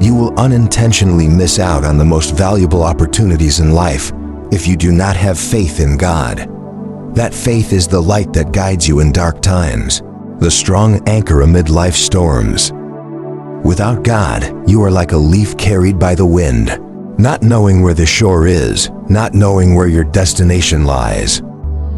You will unintentionally miss out on the most valuable opportunities in life if you do not have faith in God. That faith is the light that guides you in dark times, the strong anchor amid life's storms. Without God, you are like a leaf carried by the wind, not knowing where the shore is, not knowing where your destination lies.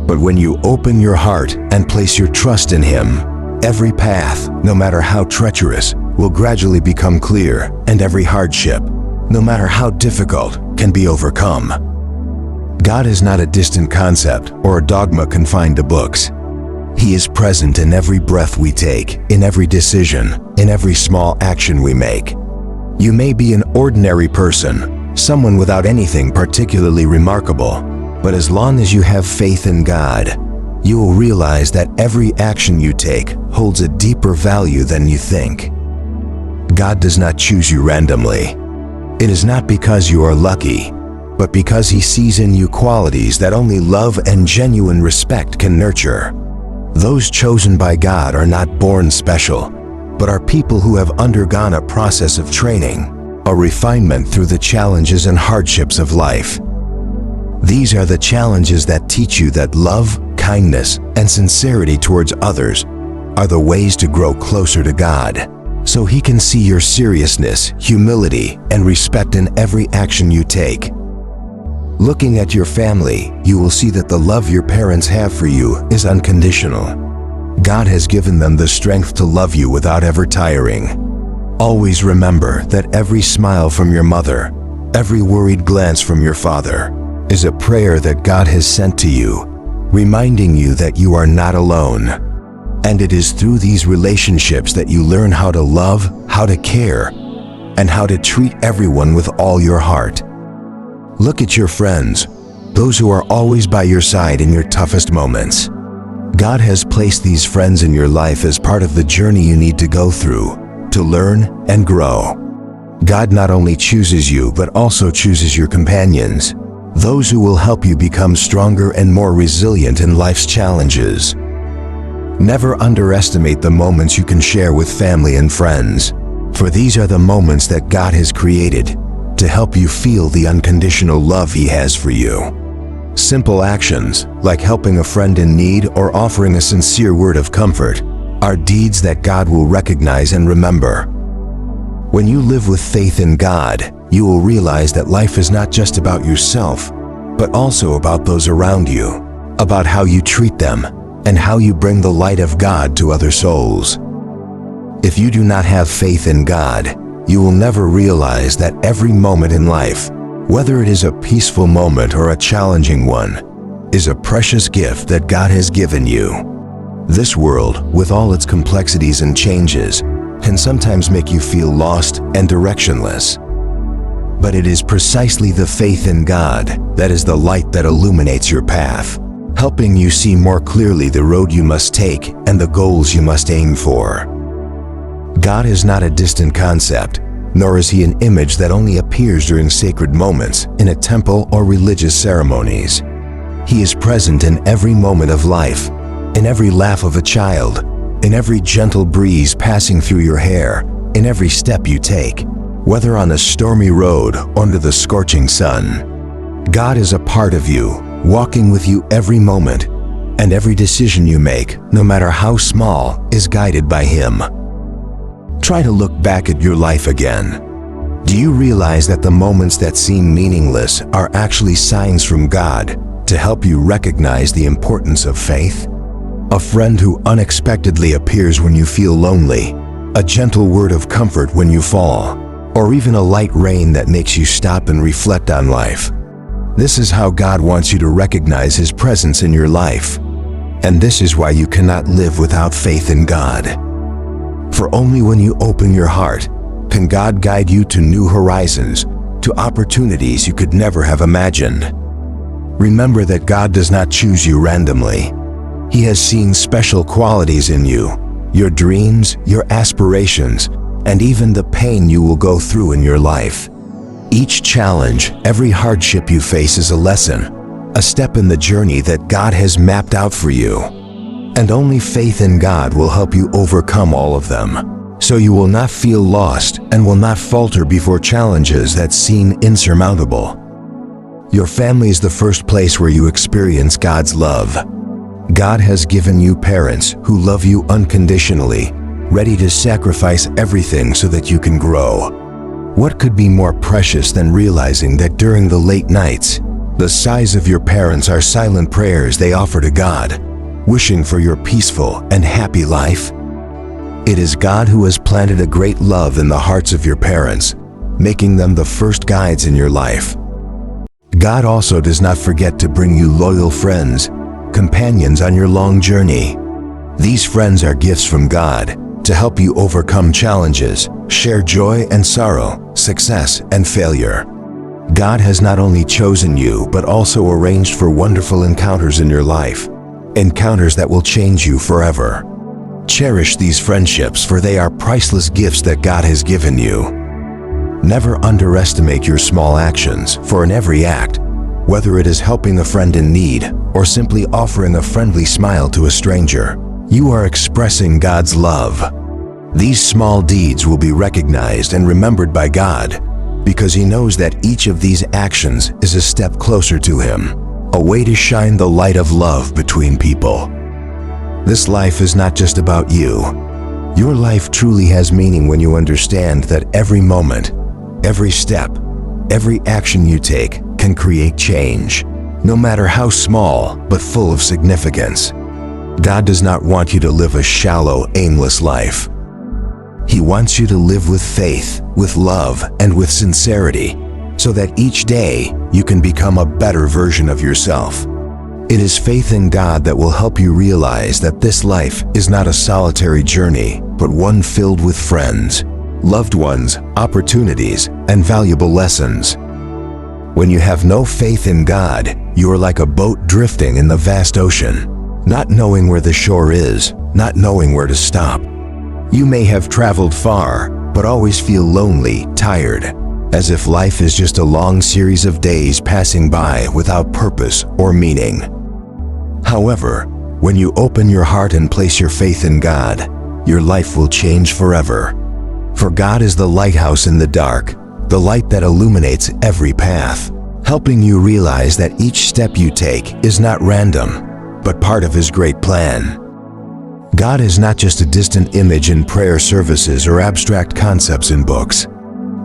But when you open your heart and place your trust in Him, every path, no matter how treacherous, will gradually become clear, and every hardship, no matter how difficult, can be overcome. God is not a distant concept or a dogma confined to books. He is present in every breath we take, in every decision, in every small action we make. You may be an ordinary person, someone without anything particularly remarkable, but as long as you have faith in God, you will realize that every action you take holds a deeper value than you think. God does not choose you randomly. It is not because you are lucky, but because He sees in you qualities that only love and genuine respect can nurture. Those chosen by God are not born special, but are people who have undergone a process of training, a refinement through the challenges and hardships of life. These are the challenges that teach you that love, kindness, and sincerity towards others are the ways to grow closer to God, so He can see your seriousness, humility, and respect in every action you take. Looking at your family, you will see that the love your parents have for you is unconditional. God has given them the strength to love you without ever tiring. Always remember that every smile from your mother, every worried glance from your father, is a prayer that God has sent to you, reminding you that you are not alone. And it is through these relationships that you learn how to love, how to care, and how to treat everyone with all your heart. Look at your friends, those who are always by your side in your toughest moments. God has placed these friends in your life as part of the journey you need to go through, to learn and grow. God not only chooses you, but also chooses your companions, those who will help you become stronger and more resilient in life's challenges. Never underestimate the moments you can share with family and friends, for these are the moments that God has created to help you feel the unconditional love He has for you. Simple actions, like helping a friend in need or offering a sincere word of comfort, are deeds that God will recognize and remember. When you live with faith in God, you will realize that life is not just about yourself, but also about those around you, about how you treat them, and how you bring the light of God to other souls. If you do not have faith in God, you will never realize that every moment in life, whether it is a peaceful moment or a challenging one, is a precious gift that God has given you. This world, with all its complexities and changes, can sometimes make you feel lost and directionless. But it is precisely the faith in God that is the light that illuminates your path, helping you see more clearly the road you must take and the goals you must aim for. God is not a distant concept, nor is He an image that only appears during sacred moments in a temple or religious ceremonies. He is present in every moment of life, in every laugh of a child, in every gentle breeze passing through your hair, in every step you take, whether on a stormy road or under the scorching sun. God is a part of you, walking with you every moment, and every decision you make, no matter how small, is guided by Him. Try to look back at your life again. Do you realize that the moments that seem meaningless are actually signs from God to help you recognize the importance of faith? A friend who unexpectedly appears when you feel lonely, a gentle word of comfort when you fall, or even a light rain that makes you stop and reflect on life. This is how God wants you to recognize His presence in your life. And this is why you cannot live without faith in God. For only when you open your heart can God guide you to new horizons, to opportunities you could never have imagined. Remember that God does not choose you randomly. He has seen special qualities in you, your dreams, your aspirations, and even the pain you will go through in your life. Each challenge, every hardship you face is a lesson, a step in the journey that God has mapped out for you. And only faith in God will help you overcome all of them. so you will not feel lost and will not falter before challenges that seem insurmountable. Your family is the first place where you experience God's love. God has given you parents who love you unconditionally, ready to sacrifice everything so that you can grow. What could be more precious than realizing that during the late nights, the sighs of your parents are silent prayers they offer to God, wishing for your peaceful and happy life? It is God who has planted a great love in the hearts of your parents, making them the first guides in your life. God also does not forget to bring you loyal friends, companions on your long journey. These friends are gifts from God to help you overcome challenges, share joy and sorrow, success and failure. God has not only chosen you, but also arranged for wonderful encounters in your life, encounters that will change you forever. Cherish these friendships, for they are priceless gifts that God has given you. Never underestimate your small actions, for in every act, whether it is helping a friend in need or simply offering a friendly smile to a stranger, you are expressing God's love. These small deeds will be recognized and remembered by God, because He knows that each of these actions is a step closer to Him, a way to shine the light of love between people. This life is not just about you. Your life truly has meaning when you understand that every moment, every step, every action you take can create change, no matter how small but full of significance. God does not want you to live a shallow, aimless life. He wants you to live with faith, with love, and with sincerity, so that each day you can become a better version of yourself. It is faith in God that will help you realize that this life is not a solitary journey, but one filled with friends, loved ones, opportunities, and valuable lessons. When you have no faith in God, you are like a boat drifting in the vast ocean, not knowing where the shore is, not knowing where to stop. You may have traveled far, but always feel lonely, tired, as if life is just a long series of days passing by without purpose or meaning. However, when you open your heart and place your faith in God, your life will change forever. For God is the lighthouse in the dark, the light that illuminates every path, helping you realize that each step you take is not random, but part of His great plan. God is not just a distant image in prayer services or abstract concepts in books.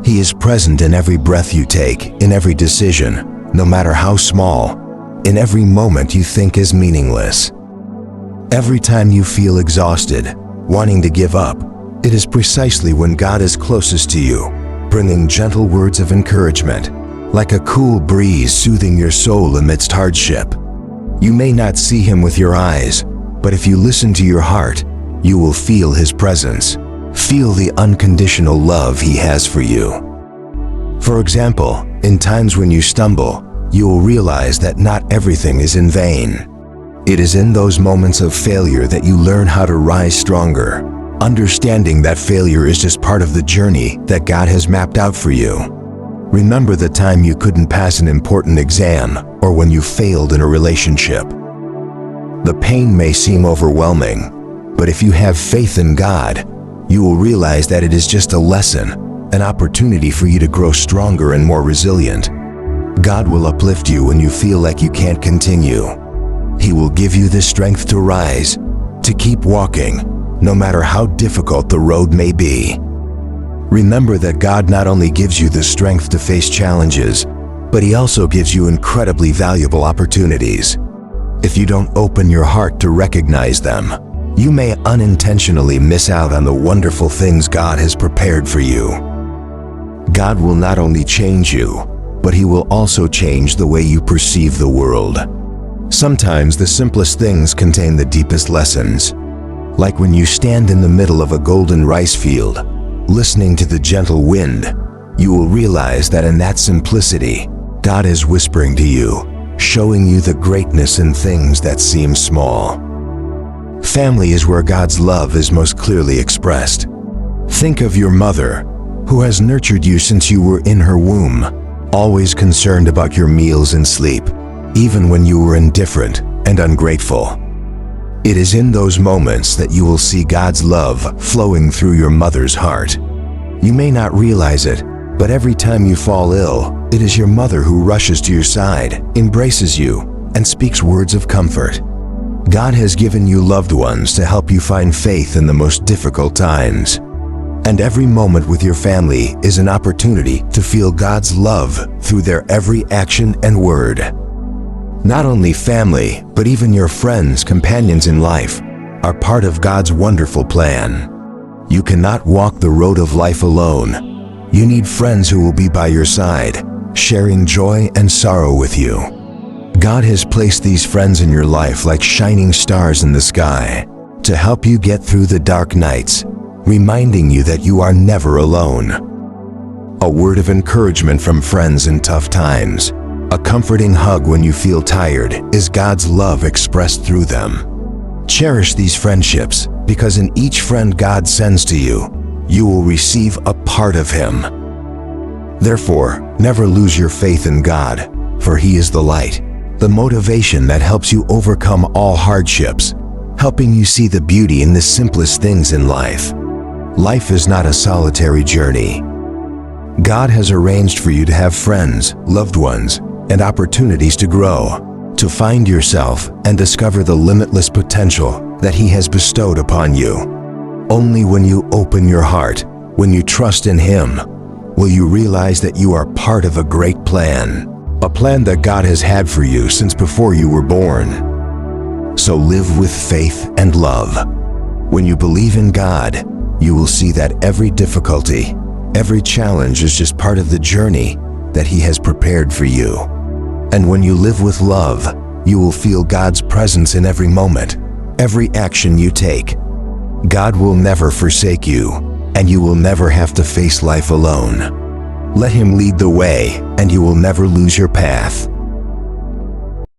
He is present in every breath you take, in every decision, no matter how small, in every moment you think is meaningless. Every time you feel exhausted, wanting to give up, it is precisely when God is closest to you, bringing gentle words of encouragement, like a cool breeze soothing your soul amidst hardship. You may not see Him with your eyes, but if you listen to your heart, you will feel His presence. Feel the unconditional love He has for you. For example, in times when you stumble, you will realize that not everything is in vain. It is in those moments of failure that you learn how to rise stronger, understanding that failure is just part of the journey that God has mapped out for you. Remember the time you couldn't pass an important exam, or when you failed in a relationship. The pain may seem overwhelming, but if you have faith in God, you will realize that it is just a lesson, an opportunity for you to grow stronger and more resilient. God will uplift you when you feel like you can't continue. He will give you the strength to rise, to keep walking, no matter how difficult the road may be. Remember that God not only gives you the strength to face challenges, but He also gives you incredibly valuable opportunities. If you don't open your heart to recognize them, you may unintentionally miss out on the wonderful things God has prepared for you. God will not only change you, but He will also change the way you perceive the world. Sometimes the simplest things contain the deepest lessons. Like when you stand in the middle of a golden rice field, listening to the gentle wind, you will realize that in that simplicity, God is whispering to you, showing you the greatness in things that seem small. Family is where God's love is most clearly expressed. Think of your mother, who has nurtured you since you were in her womb, always concerned about your meals and sleep, even when you were indifferent and ungrateful. It is in those moments that you will see God's love flowing through your mother's heart. You may not realize it, but every time you fall ill, it is your mother who rushes to your side, embraces you, and speaks words of comfort. God has given you loved ones to help you find faith in the most difficult times. And every moment with your family is an opportunity to feel God's love through their every action and word. Not only family, but even your friends, companions in life, are part of God's wonderful plan. You cannot walk the road of life alone. You need friends who will be by your side, sharing joy and sorrow with you. God has placed these friends in your life like shining stars in the sky to help you get through the dark nights, reminding you that you are never alone. A word of encouragement from friends in tough times, a comforting hug when you feel tired, is God's love expressed through them. Cherish these friendships, because in each friend God sends to you, you will receive a part of Him. Therefore, never lose your faith in God, for He is the light, the motivation that helps you overcome all hardships, helping you see the beauty in the simplest things in life. Life is not a solitary journey. God has arranged for you to have friends, loved ones, and opportunities to grow, to find yourself and discover the limitless potential that He has bestowed upon you. Only when you open your heart, when you trust in Him, will you realize that you are part of a great plan, a plan that God has had for you since before you were born. So live with faith and love. When you believe in God, you will see that every difficulty, every challenge is just part of the journey that He has prepared for you. And when you live with love, you will feel God's presence in every moment, every action you take. God will never forsake you, and you will never have to face life alone. Let Him lead the way, and you will never lose your path.